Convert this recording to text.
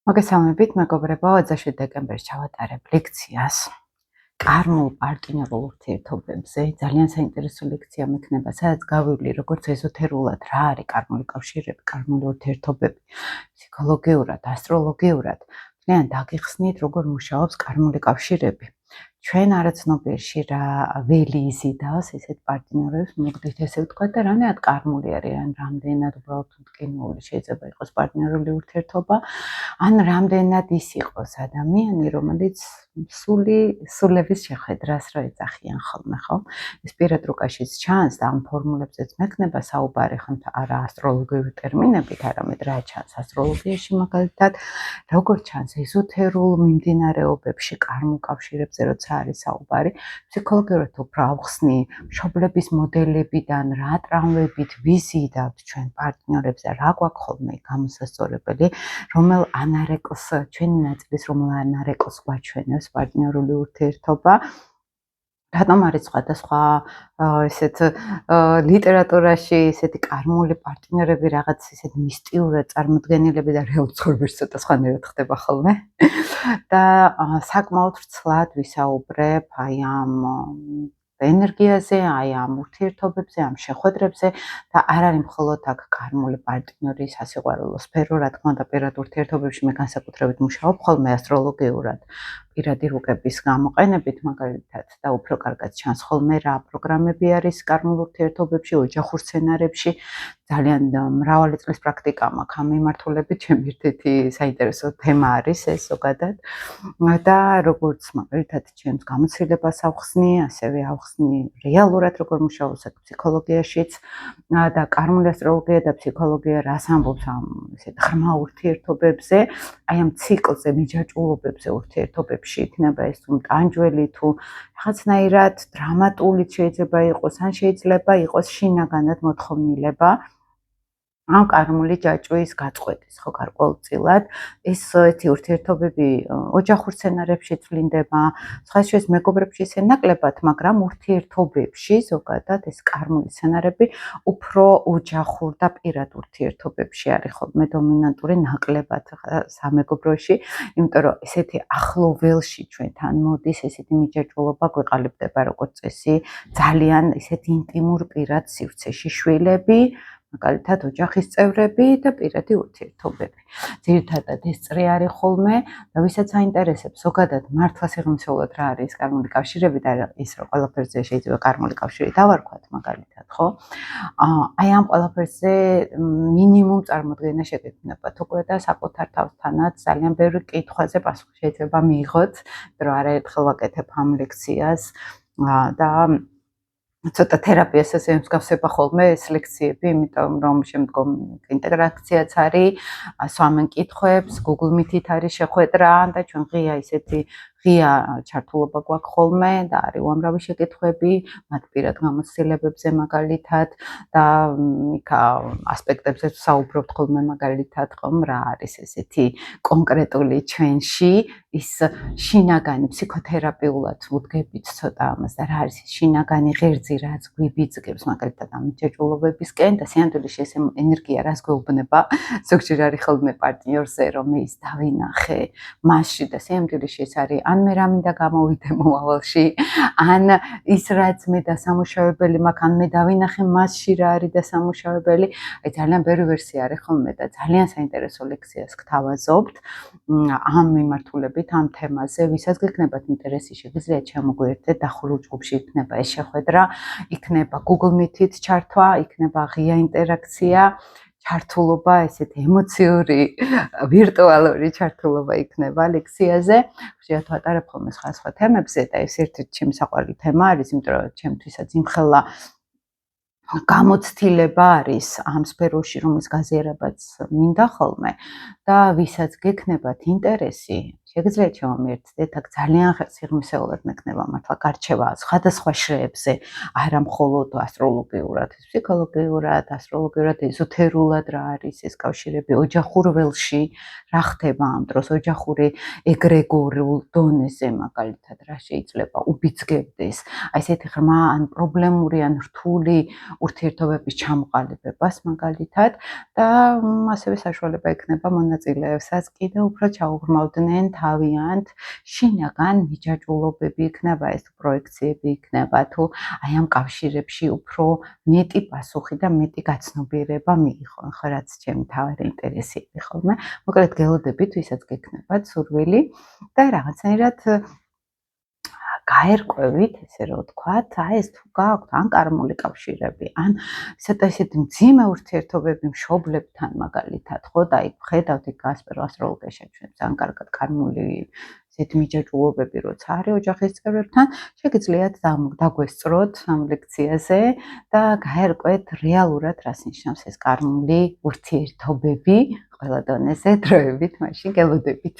მოგესალმებით, მეგობრებო, 20 დეკემბერს ჩავატარებ ლექციას კარმულ პარტნიორულ ურთიერთობებზე. ძალიან საინტერესო ლექცია მექნება, სადაც გავივლი როგორც ეზოთერულად რა არის კარმული კავშირები, კარმული ურთიერთობები, ფსიქოლოგიურად, ასტროლოგიურად. ძალიან დაგიხსნით, როგორ მუშაობს კარმული კავშირები. ჩვენ არაცნობიერში რა ველი იზიდავს ესეთ პარტნიორებს, მოგდით ესე ვთქვა და რამდენად კარმული არის, ან რამდენად უბრალოდ მტკივნეული შეიძლება იყოს პარტნიორული ურთიერთობა, ან რამდენად ის იყოს ადამიანი, რომელიც სულების შეხვედრას რო ეძახიან ხოლმე, ხო? ეს პირად რუკაშიც ჩანს და ამ ფორმულებზეც მექნება საუბარი, ხო, არა ასტროლოგიური ტერმინებით, არამედ რა ჩანს ასტროლოგიაში მაგალითად, როგორ ჩანს ეზოთერულ მიმდინარეობებში, კარმულ კავშირებზე როცა არის საუბარი, ფსიქოლოგიურად უფრო ავხსნი, მშობლების მოდებლებიდან, რა ტრავმებით ვიზიდავთ ჩვენ პარტნიორებს და რა გვაქვს ხოლმე გამოსასწორებელი, რომელ ანარეკლს, ჩვენი ნაწილის რომელ ანარეკლს გვაჩვენებს პარტნიორული ურთიერთობა. რატომ არის სხვადასხვა ესეთ ლიტერატურაში ესეთი კარმული პარტნიორები რაღაც ესეთ მისტიურად წარმოდგენილები და რეალურ ცხოვრებაში ცოტა სხვანაირად ხდება ხოლმე. და საკმაოდ ვრცლად ვისაუბრებ აი ამ ენერგიაზე, აი ამ ურთიერთობებზე, ამ შეხვედრებზე და არ არის მხოლოდ აქ კარმული პარტნიორი სასიყვარულო სფერო, რა თქმა უნდა, პირად ურთიერთობებში მე განსაკუთრებით მუშაობ ხოლმე ასტროლოგიურად. პირადი რუკების გამოყენებით მაგალითად და უფრო კარგად ჩანს ხოლმე რა პროგრამები არის კარმულ ურთიერთობებში, ოჯახურ სცენარებში. ძალიან მრავალი წლის პრაქტიკა მაქვს ამ მიმართულებით, ჩემი ერთ-ერთი საინტერესო თემა არის ეს ზოგადად. და როგორც მაგალითად ჩემს გამოცდილებას ავხსნი, ასევე ავხსნი რეალურად როგორ მუშაობს აქ ფსიქოლოგიაშიც და კარმული ასტროლოგია და ფსიქოლოგია რას ამბობს ამ ესეთ ღრმა ურთიერთობებზე, აი ამ ციკლზე, მიჯაჭვულობებზე ურთიერთობებში იქნება ეს თუ მტანჯველი თუ რაღაცნაირად დრამატული შეიძლება იყოს, ან შეიძლება იყოს შინაგანად მოთხოვნილება. ამ კარმული ჯაჭვის გაწყვეტის, ხო, გარკვეულწილად ეს ერთი ურთიერთობები ოჯახურ სცენარებში წვლინდება, სხვა შეეს მეგობრებში ისე ნაკლებად, მაგრამ ურთიერთობებში ზოგადად ეს კარმული სცენარები უფრო ოჯახურ და პირად ურთიერთობებში არის ხოლმე დომინანტური ნაკლებად სამეგობროში, იმიტომ რომ ესეთი ახლო ველში ჩვენთან მოდის ესეთი მიჯაჭვულობა გვეყალიბდება როგორც წესი, ძალიან ესეთი ინტიმურ პირად სივრცეში შვილები, მაგალითად ოჯახის წევრები და პირადი ურთიერთობები. ძირითადად ეს წრე არის ხოლმე და ვისაც აინტერესებს ზოგადად მართლა სიღრმისეულად რა არის კარმული კავშირები და ის რომ ყველაფერზე შეიძლება კარმული კავშირი დავარქვათ მაგალითად, ხო? აი ამ ყველაფერზე მინიმუმ წარმოდგენა შეგექმნებათ უკვე და საკუთარ თავთანაც ძალიან ბევრი კითხვაზე პასუხი შეიძლება მიიღოთ, რომ არაერთხელ ვაკეთებ ამ ლექციას და ცოტა თერაპიას ასე მსგავსება ხოლმე ეს ლექციები, იმიტომ რომ შემდგომ ინტეგრაქციაც არის, სვამენ კითხვებს, Google Meet-ით არის შეხვედრა და ჩვენ ღია ისეთი ღია ჩართულობა გვაქვს ხოლმე და არის უამრავი შეკითხვები, მათ პირად გამოცდილებებზე მაგალითად და იქ ასპექტებზე საუბრობთ ხოლმე მაგალითად ხომ რა არის ესეთი კონკრეტული ჩვენში ის შინაგანი ფსიქოთერაპიულად ვუდგებით ცოტა ამას და რა არის ეს შინაგანი ღერძი რაც გვიბიძგებს მაგალითად ამ მიჯაჭვულობებისკენ და სინამდვილეში ეს ენერგია რას გვეუბნება ზოგჯერ არის ხოლმე პარტნიორზე რომ ის დავინახე მასში და სინამდვილეში ეს არის ან მე რა მინდა გამოვიდე მომავალში ან ის რაც მე დასამუშავებელი მაქვს ან მე დავინახე მასში რა არის დასამუშავებელი აი ძალიან ბევრი ვერსია არის ხოლმე და ძალიან საინტერესო ლექციას გთავაზობთ ამ მიმართულებით ამ თემაზე ვისაც გექნებათ ინტერესი შეგიძლიათ ჩამოგვიერთდეთ დახურულ ჯგუფში იქნება ეს შეხვედრა იქნება Google Meet-ით ჩართვა იქნება ღია ინტერაქცია ჩართულობა ესეთ ემოციური ვირტუალური ჩართულობა იქნება ლექციაზე ხშირად ვატარებ ხოლმე სხვა თემებზე და ეს ერთ-ერთი ჩემი საყვარელი თემა არის იმიტომ რომ ჩემთვისაც იმხელა გამოცდილება არის ამ სფეროში, რომლის გაზიარებაც მინდა ხოლმე და ვისაც გექნებათ ინტერესი, შეგიძლიათ შემომიერთდეთ, აქ ძალიან სიღრმისეულად მექნება მართლა გარჩევა სხვადასხვა შრეებზე, არა მხოლოდ ასტროლოგიურად, ფსიქოლოგიურად, ასტროლოგიურად, ეზოთერულად რა არის ეს კავშირები, ოჯახურ ველში რა ხდება ამ დროს, ოჯახური ეგრეგორულ დონეზე მაგალითად რა შეიძლება უბიძგებდეს, აი ესეთი ღრმა ან პრობლემური ან რთული ურთიერთობების ჩამოყალიბებას მაგალითად და ასევე საშუალება ექნება მონაწილეებსაც კიდევ უფრო ჩაუღრმავდნენ თავიანთ შინაგან მიჯაჭვულობები იქნება ეს პროექციები იქნება თუ აი ამ კავშირებში უფრო მეტი პასუხი და მეტი გაცნობიერება მიიღონ ხო რაც ჩემი თავარი ინტერესები ხოლმე მოკლედ გელოდებით ვისაც გექნებათ სურვილი და რაღაცნაირად გაერკვევით, ესე რომ ვთქვათ, აი ეს თუ გაქვთ ან კარმული კავშირები, ან ესეთი მძიმე ურთიერთობები მშობლებთან მაგალითად, ხო და იქ ხედავთ იქ ასტროლოგიაში ჩვენს ან კარგად კარმული ესეთი მიჯაჭვულობები როცა არის ოჯახის წევრებთან, შეგიძლიათ დაგვესწროთ ამ ლექციაზე და გაერკვეთ რეალურად რას ნიშნავს ეს კარმული ურთიერთობები ყველა დონეზე დროებით, მაშინ გელოდებით.